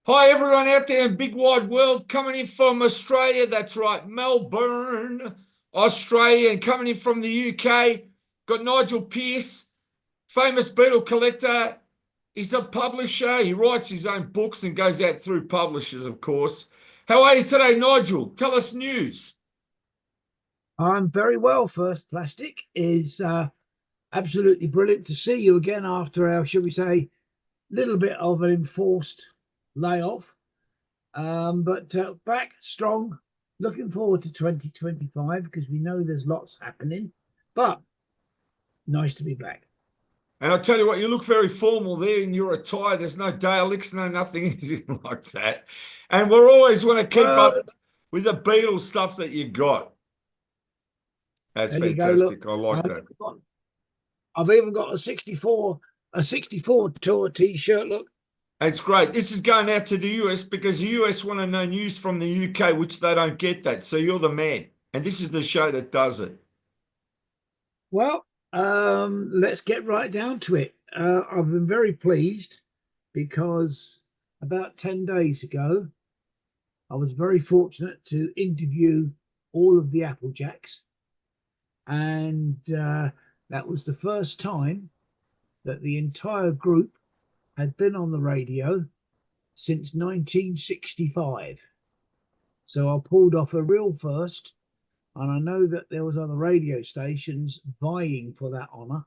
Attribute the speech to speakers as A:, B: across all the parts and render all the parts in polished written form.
A: Hi, everyone out there in big wide world, coming in from Australia. That's right, Melbourne, Australia, and coming in from the UK. Got Nigel Pearce, famous Beatle collector. He's a publisher. He writes his own books and goes out through publishers, of course. How are you today, Nigel? Tell us news.
B: I'm very well. First Plastic is absolutely brilliant to see you again after our, shall we say, little bit of an enforced layoff. But back strong. Looking forward to 2025 because we know there's lots happening. But nice to be back.
A: And I tell you what, you look very formal there in your attire. There's no Daleks, no nothing anything like that. And we're always want to keep
B: Well,
A: up with the Beatles stuff that you got. That's
B: there you go. Look,
A: fantastic. I like
B: I've
A: that.
B: got, I've even got a 64 tour T-shirt. Look,
A: It's great. This is going out to the US because the US want to know news from the UK, which they don't get that. So you're the man. And this is the show that does it.
B: well, let's get right down to it. I've been very pleased because about 10 days ago, I was very fortunate to interview all of the Applejacks. And that was the first time that the entire group had been on the radio since 1965. So I pulled off a real first. And I know that there was other radio stations vying for that honour,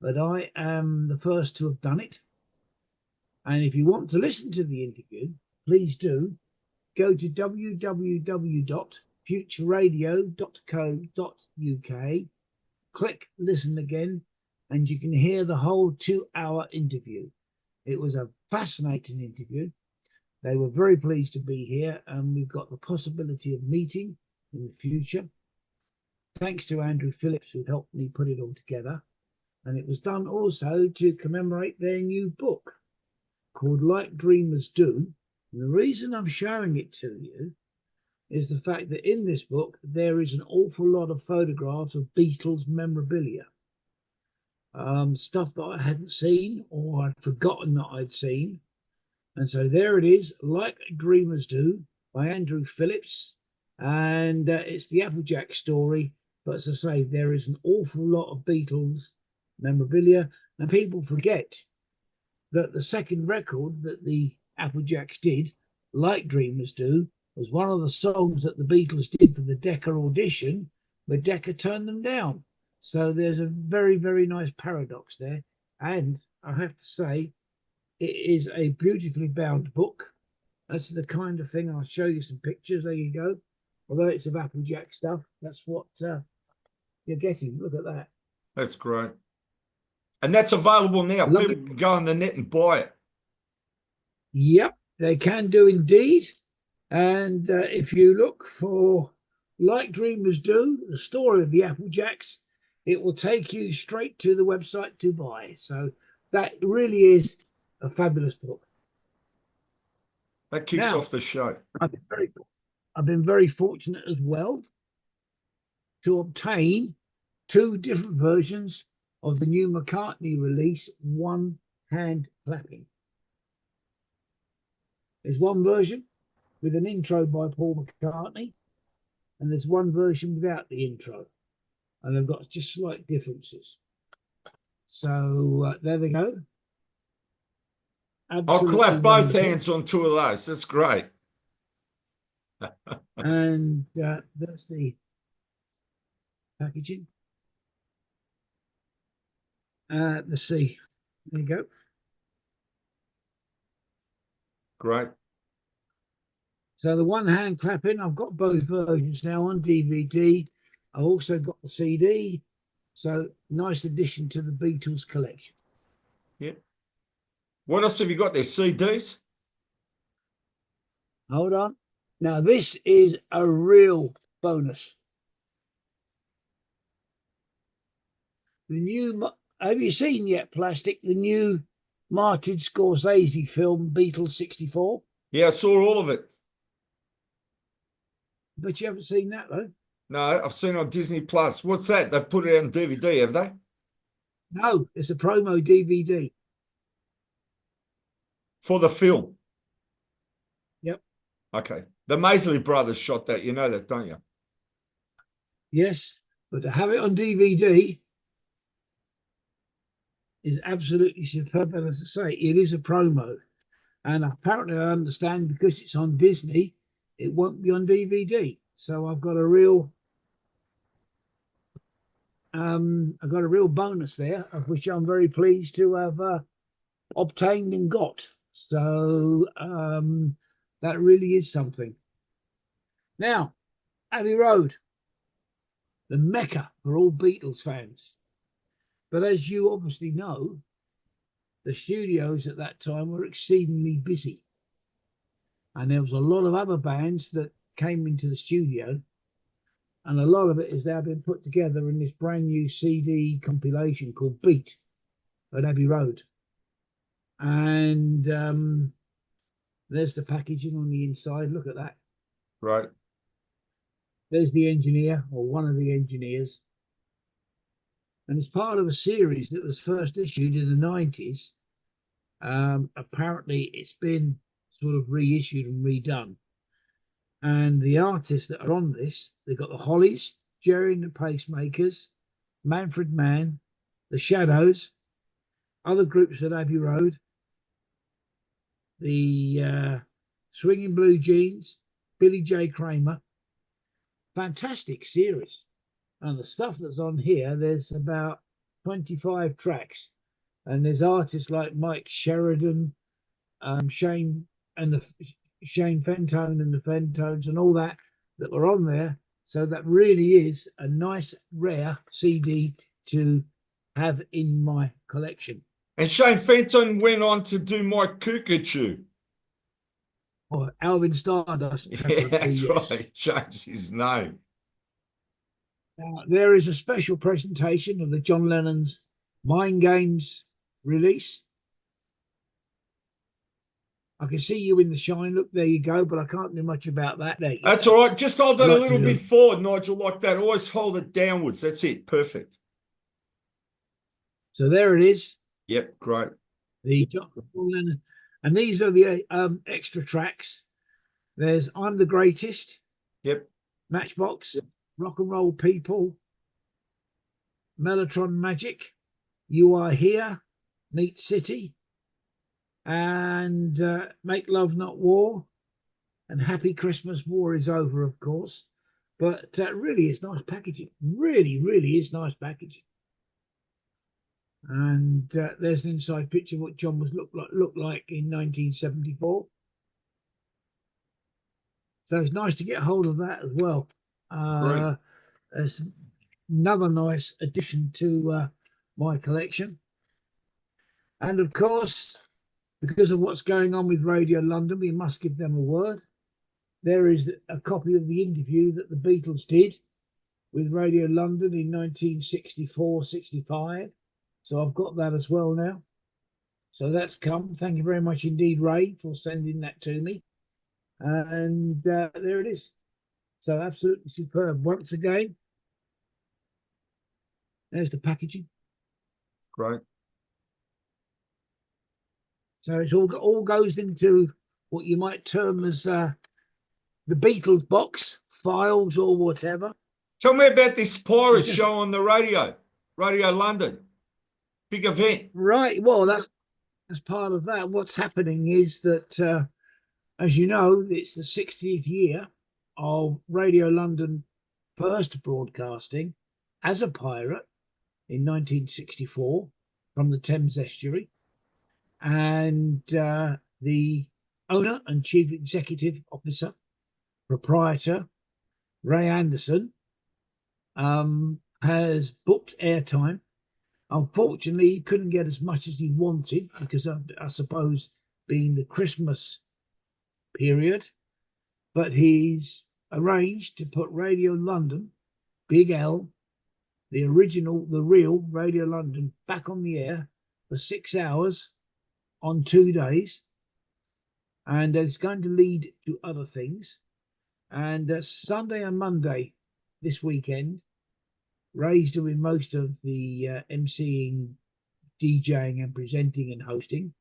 B: but I am the first to have done it. And if you want to listen to the interview, please do go to www.futureradio.co.uk, click listen again, and you can hear the whole 2 hour interview. It was a fascinating interview. They were very pleased to be here, and we've got the possibility of meeting in the future. Thanks to Andrew Phillips, who helped me put it all together. And it was done also to commemorate their new book called Like Dreamers Do. And the reason I'm showing it to you is the fact that in this book, there is an awful lot of photographs of Beatles memorabilia. Stuff that I hadn't seen or I'd forgotten that I'd seen. And so there it is, Like Dreamers Do by Andrew Phillips. And it's the Applejack story. But as I say, there is an awful lot of Beatles memorabilia. And people forget that the second record that the Applejacks did, Like Dreamers Do, was one of the songs that the Beatles did for the Decca audition, where Decca turned them down. So there's a very, very nice paradox there. And I have to say, it is a beautifully bound book. That's the kind of thing. I'll show you some pictures. There you go. Although it's of Applejack stuff, that's what you're getting. Look at that.
A: That's great. And that's available now.
B: Lovely.
A: People can go on the net and buy it.
B: Yep, they can do indeed. And if you look for Like Dreamers Do, the story of the Applejacks, it will take you straight to the website to buy. So that really is a fabulous book.
A: That kicks
B: Now,
A: off the show.
B: I've been very fortunate as well to obtain two different versions of the new McCartney release, One Hand Clapping. There's one version with an intro by Paul McCartney, and there's one version without the intro, and they've got just slight differences. So there they go.
A: I'll
B: Absolutely
A: clap both
B: wonderful.
A: hands on two of those. That's great.
B: And that's the packaging. The C. There you go.
A: Great.
B: So the one hand clapping, I've got both versions now on DVD. I've also got the CD. So nice addition to the Beatles collection.
A: Yep. What else have you got there? CDs?
B: Hold on. Now this is a real bonus. The new, have you seen yet, Plastic? The new Martin Scorsese film, Beatles 64?
A: Yeah, I saw all of it.
B: But you haven't seen that though.
A: No, I've seen it on Disney Plus. What's that? They've put it out on DVD, have they?
B: No, it's a promo DVD.
A: For the film. Okay. The Maisley brothers shot that. You know that, don't you?
B: Yes, but to have it on DVD is absolutely superb. And as I say, it is a promo. And apparently, I understand because it's on Disney, it won't be on DVD. So I've got a real bonus there, of which I'm very pleased to have obtained and got. So that really is something. Now, Abbey Road, the mecca for all Beatles fans. But as you obviously know, the studios at that time were exceedingly busy. And there was a lot of other bands that came into the studio. And a lot of it has now been put together in this brand new CD compilation called Beat at Abbey Road. And there's the packaging on the inside. Look at that.
A: Right.
B: There's the engineer, or one of the engineers. And it's part of a series that was first issued in the 90s. Apparently, it's been sort of reissued and redone. And the artists that are on this, they've got the Hollies, Jerry and the Pacemakers, Manfred Mann, the Shadows, other groups at Abbey Road, the Swinging Blue Jeans, Billy J. Kramer. Fantastic series. And the stuff that's on here, there's about 25 tracks. And there's artists like Mike Sheridan, Shane Fentone and the Fentones and all that were on there. So that really is a nice, rare CD to have in my collection.
A: And Shane Fenton went on to do My Cuckoo.
B: Or Alvin Stardust.
A: Yeah, that's yes. Right. He changed his name.
B: Now, there is a special presentation of the John Lennon's Mind Games release. I can see you in the shine. Look, there you go, but I can't do much about that. There
A: That's all right. Just hold that a little bit forward, Nigel, like that. Always hold it downwards. That's it. Perfect.
B: So there it is.
A: Yep, great.
B: The John Lennon. And these are the extra tracks. There's I'm the Greatest.
A: Yep.
B: Matchbox. Yep. Rock and Roll People. Mellotron Magic. You Are Here. Neat City. And Make Love Not War. And Happy Christmas, War is Over, of course. But really, it's nice packaging. Really, really is nice packaging. And there's an inside picture of what John was looked like in 1974. So it's nice to get hold of that as well. There's another nice addition to my collection. And of course, because of what's going on with Radio London, we must give them a word. There is a copy of the interview that the Beatles did with Radio London in 1964-65. So I've got that as well now. So that's come. Thank you very much indeed, Ray, for sending that to me. And there it is. So absolutely superb. Once again, there's the packaging.
A: Great.
B: So it's all goes into what you might term as the Beatles box, files or whatever.
A: Tell me about this pirate show on the Radio London. Big event.
B: Right. Well, that's part of that. What's happening is that, as you know, it's the 60th year of Radio London first broadcasting as a pirate in 1964 from the Thames Estuary. And the owner and chief executive officer, proprietor, Ray Anderson, has booked airtime. Unfortunately, he couldn't get as much as he wanted because I suppose being the Christmas period, but he's arranged to put Radio London, Big L, the real Radio London, back on the air for 6 hours on 2 days. And it's going to lead to other things. And Sunday and Monday this weekend, Ray's doing most of the emceeing, DJing and presenting and hosting.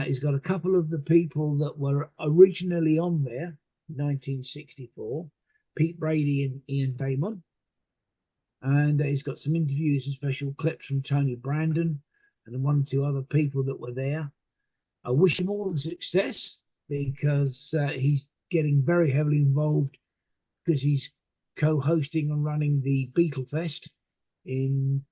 B: He's got a couple of the people that were originally on there, 1964, Pete Brady and Ian Damon. And he's got some interviews and special clips from Tony Brandon and one or two other people that were there. I wish him all the success because he's getting very heavily involved because he's co-hosting and running the Beatle Fest in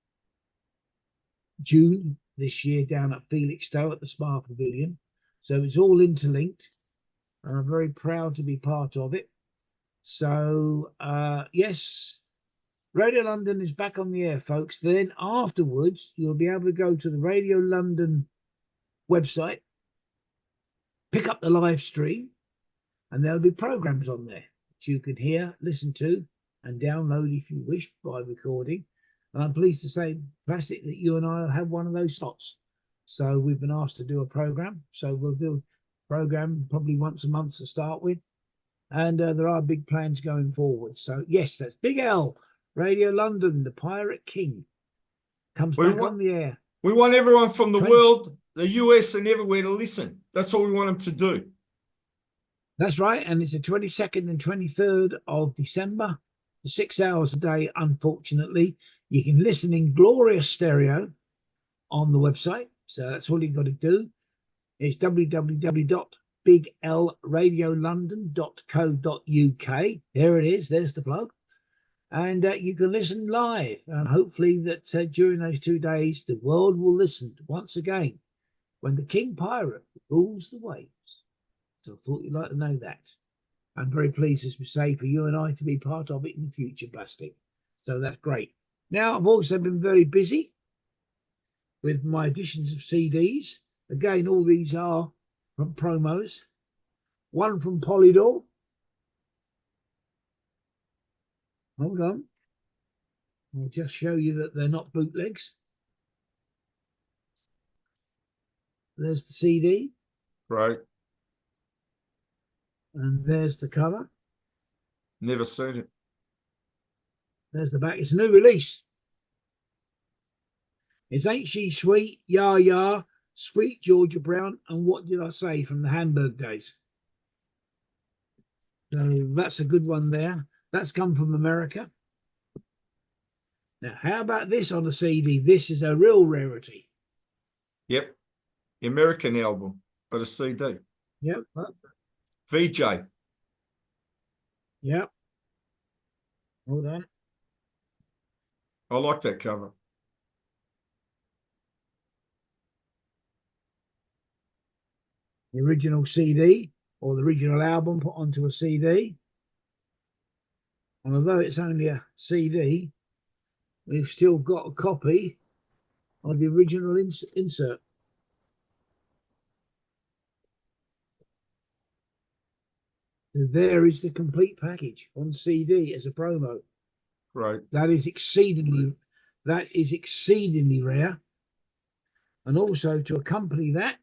B: June this year down at Felixstowe at the Spa Pavilion. So it's all interlinked, and I'm very proud to be part of it. So, yes, Radio London is back on the air, folks. Then afterwards, you'll be able to go to the Radio London website, pick up the live stream, and there'll be programs on there that you can hear, listen to, and download if you wish by recording. And I'm pleased to say, Plastic, that you and I will have one of those slots. So we've been asked to do a program. So we'll do a program probably once a month to start with. And there are big plans going forward. So, yes, that's Big L, Radio London, the Pirate King, comes back on the air.
A: We want everyone from the world, the US and everywhere to listen. That's all we want them to do.
B: That's right. And it's the 22nd and 23rd of December, 6 hours a day, unfortunately. You can listen in glorious stereo on the website. So that's all you've got to do. It's www.biglradiolondon.co.uk. There it is. There's the plug. And you can listen live. And hopefully that during those 2 days, the world will listen once again when the King Pirate rules the waves. So I thought you'd like to know that. I'm very pleased, as we say, for you and I to be part of it in the future, Plastic. So that's great. Now, I've also been very busy with my editions of CDs. Again, all these are from promos. One from Polydor. Hold on. I'll just show you that they're not bootlegs. There's the CD.
A: Right.
B: And there's the cover.
A: Never seen it.
B: There's the back. It's a new release. It's Ain't She Sweet, Ya Ya, Sweet Georgia Brown, and What Did I Say from the Hamburg days. So that's a good one there. That's come from America. Now, how about this on the CD? This is a real rarity.
A: Yep. The American album, but a CD.
B: Yep.
A: VJ.
B: Yep. Hold on.
A: I like that cover.
B: The original CD or the original album put onto a CD. And although it's only a CD, we've still got a copy of the original insert. So there is the complete package on CD as a promo.
A: Right.
B: That is exceedingly rare. And also to accompany that,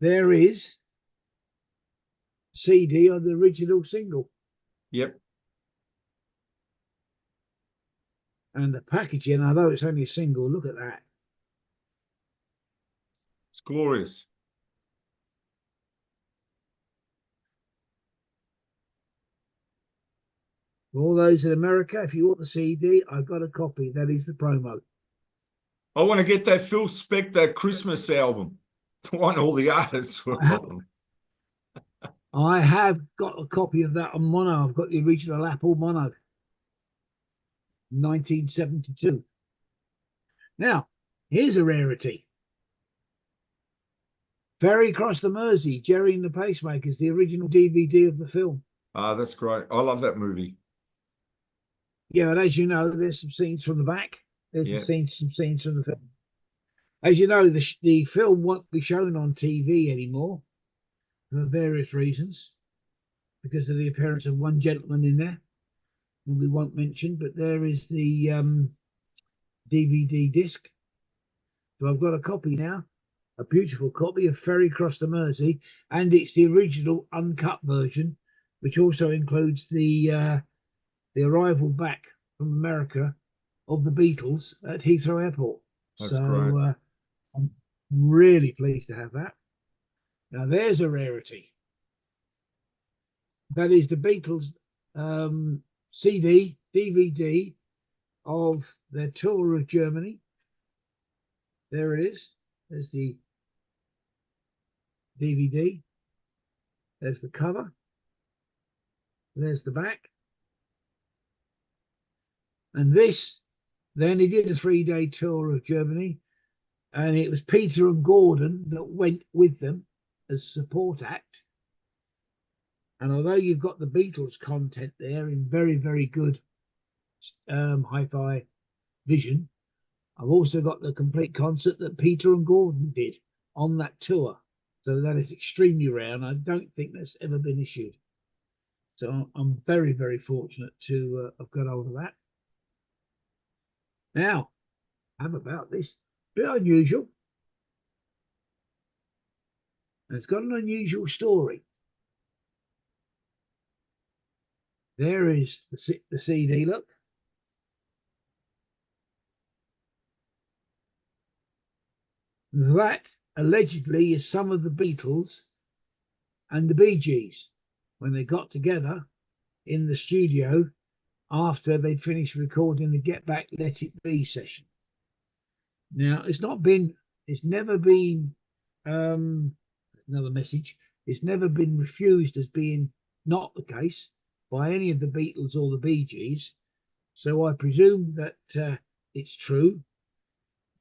B: there is CD of the original single.
A: Yep.
B: And the packaging, although it's only a single, look at that.
A: It's glorious.
B: For all those in America, if you want the CD, I've got a copy. That is the promo.
A: I want to get that Phil Spector Christmas album. The one all the artists were on.
B: I have got a copy of that on mono. I've got the original Apple mono. 1972. Now, here's a rarity. Ferry Across the Mersey, Jerry and the Pacemakers, the original DVD of the film.
A: Ah, that's great. I love that movie.
B: Yeah, and as you know, there's some scenes from the back. There's some scenes from the film. As you know, the film won't be shown on TV anymore for various reasons, because of the appearance of one gentleman in there, who we won't mention, but there is the DVD disc. So I've got a copy now, a beautiful copy of Ferry Across the Mersey, and it's the original uncut version, which also includes the arrival back from America of the Beatles at Heathrow Airport.
A: That's great.
B: Really pleased to have that. Now there's a rarity. That is the Beatles CD, DVD of their tour of Germany. There it is. There's the DVD. There's the cover. There's the back. And this, then he did a 3-day tour of Germany, and it was Peter and Gordon that went with them as support act. And although you've got the Beatles content there in very, very good hi-fi vision, I've also got the complete concert that Peter and Gordon did on that tour. So that is extremely rare, and I don't think that's ever been issued. So I'm very, very fortunate to have got hold of that. Now, how about this? Bit unusual. And it's got an unusual story. There is the CD, look. That allegedly is some of the Beatles and the Bee Gees when they got together in the studio after they'd finished recording the Get Back, Let It Be session. Now, it's never been, another message, it's never been refused as being not the case by any of the Beatles or the Bee Gees. So I presume that it's true.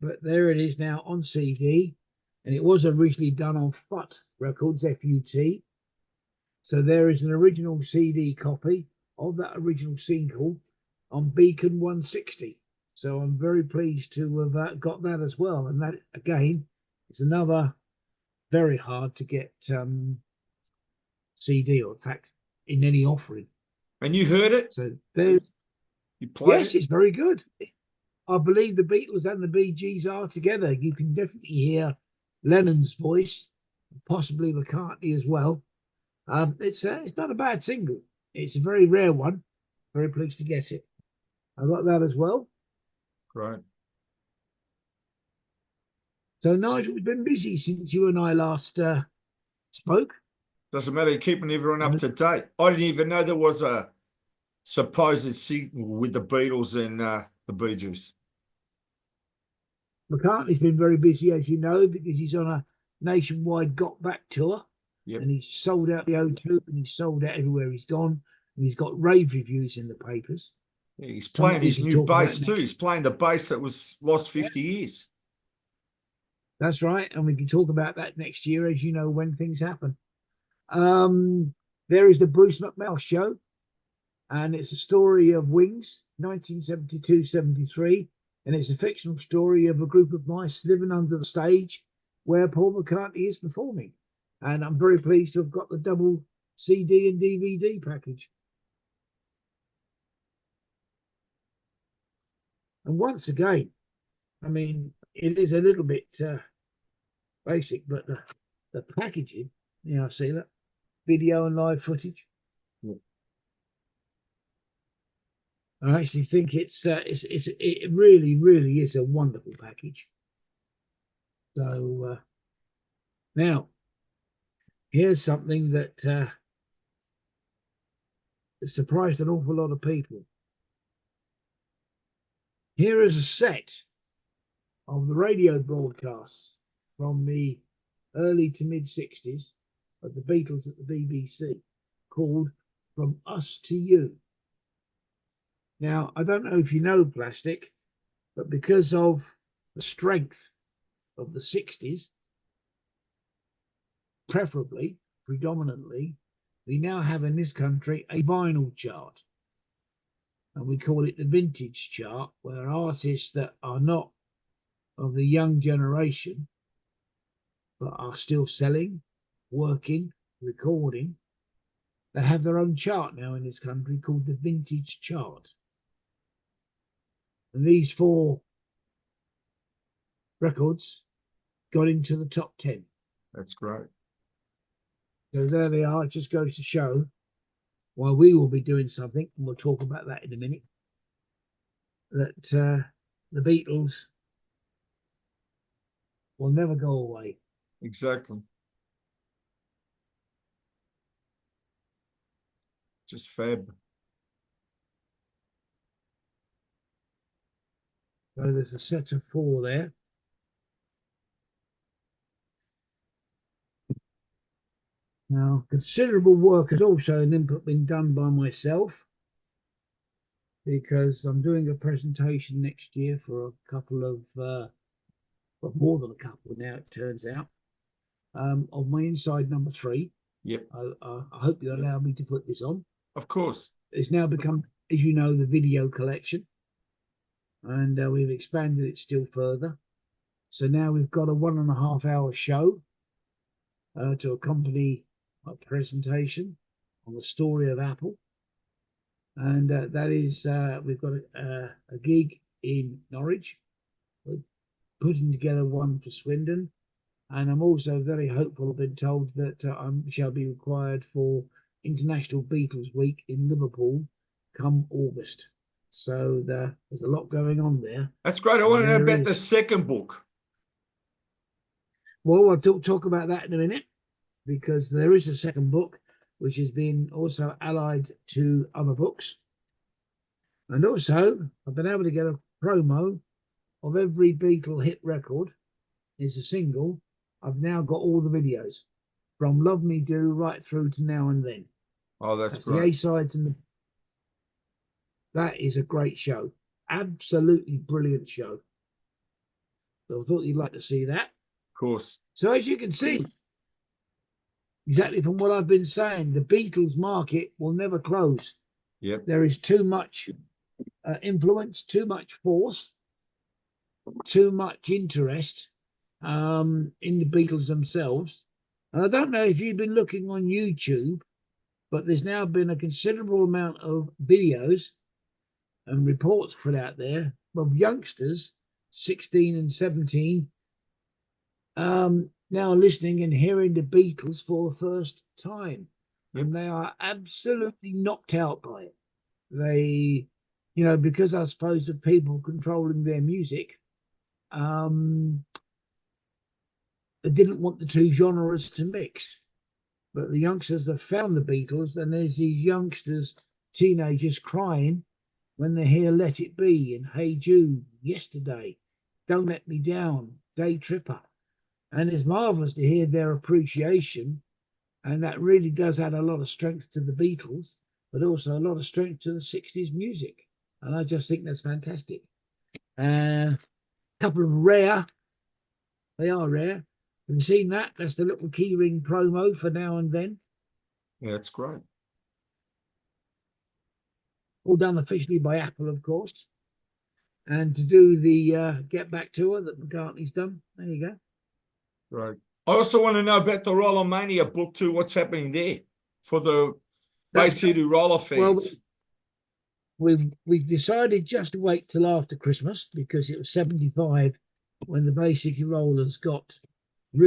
B: But there it is now on CD, and it was originally done on FUT Records, FUT. So there is an original CD copy of that original single on Beacon 160. So I'm very pleased to have got that as well. And that, again, is another very hard to get CD, or in fact, in any offering.
A: And you heard it?
B: So there's,
A: You played
B: yes,
A: it?
B: it's very good. I believe the Beatles and the Bee Gees are together. You can definitely hear Lennon's voice, possibly McCartney as well. It's not a bad single. It's a very rare one. Very pleased to get it. I got that as well.
A: Right.
B: So Nigel, we've been busy since you and I last spoke.
A: Doesn't matter. You're keeping everyone up to date. I didn't even know there was a supposed single with the Beatles and the Bee Gees.
B: McCartney's been very busy, as you know, because he's on a nationwide Got Back tour.
A: Yep.
B: And he's sold out the O2, and he's sold out everywhere he's gone. And he's got rave reviews in the papers.
A: Yeah, he's playing his new bass too. He's playing the bass that was lost 50 years.
B: That's right. And we can talk about that next year, as you know, when things happen. There is the Bruce McMell show. And it's a story of Wings, 1972-73. And it's a fictional story of a group of mice living under the stage where Paul McCartney is performing. And I'm very pleased to have got the double CD and DVD package. And once again, I mean, it is a little bit basic, but the packaging, you know, see that video and live footage.
A: Yeah.
B: I actually think it really, really is a wonderful package. So now, here's something that surprised an awful lot of people. Here is a set of the radio broadcasts from the early to mid 60s of the Beatles at the BBC, called From Us to You. Now, I don't know if you know, Plastic, but because of the strength of the 60s, predominantly, we now have in this country a vinyl chart. And we call it the vintage chart, where artists that are not of the young generation, but are still selling, working, recording, they have their own chart now in this country called the vintage chart. And these 4 records got into the top 10.
A: That's great.
B: So there they are. It just goes to show why we will be doing something, and we'll talk about that in a minute, that the Beatles will never go away.
A: Exactly. Just fab.
B: So there's a set of 4 there. Now, considerable work has also been done by myself, because I'm doing a presentation next year for a couple of, well, more than a couple now, it turns out, of my Inside number 3.
A: Yep.
B: I hope you allow me to put this on.
A: Of course.
B: It's now become, as you know, the video collection, and we've expanded it still further. So now we've got a 1.5-hour show to accompany my presentation on the story of Apple. And that is, we've got a gig in Norwich. We're putting together one for Swindon. And I'm also very hopeful, I've been told, that I shall be required for International Beatles Week in Liverpool come August. So there's a lot going on there.
A: That's great. I want to know about the second book.
B: Well, I'll talk about that in a minute, because there is a second book which has been also allied to other books. And also, I've been able to get a promo of every Beatle hit record. It's a single. I've now got all the videos from Love Me Do right through to Now and Then.
A: Oh, that's
B: great.
A: The
B: A-sides and that is a great show. Absolutely brilliant show. So I thought you'd like to see that.
A: Of course.
B: So as you can see, exactly from what I've been saying, the Beatles market will never close.
A: Yep.
B: There is too much influence, too much force, too much interest in the Beatles themselves. And I don't know if you've been looking on YouTube, but there's now been a considerable amount of videos and reports put out there of youngsters, 16 and 17, now listening and hearing the Beatles for the first time. Yep. And they are absolutely knocked out by it. They, you know, because I suppose of people controlling their music, they didn't want the two genres to mix. But the youngsters have found the Beatles, and there's these youngsters, teenagers, crying when they hear Let It Be and Hey Jude, Yesterday, Don't Let Me Down, Day Tripper. And it's marvellous to hear their appreciation, and that really does add a lot of strength to the Beatles, but also a lot of strength to the 60s music. And I just think that's fantastic. A couple of rare, they are rare. Have you seen that? That's the little keyring promo for Now and Then.
A: Yeah, it's great.
B: All done officially by Apple, of course. And to do the Get Back tour that McCartney's done. There you go.
A: Right. I also want to know about the Roller Mania book too. What's happening there for the Bay City Roller fans?
B: Well, we've decided just to wait till after Christmas, because it was 75 when the Bay City Rollers got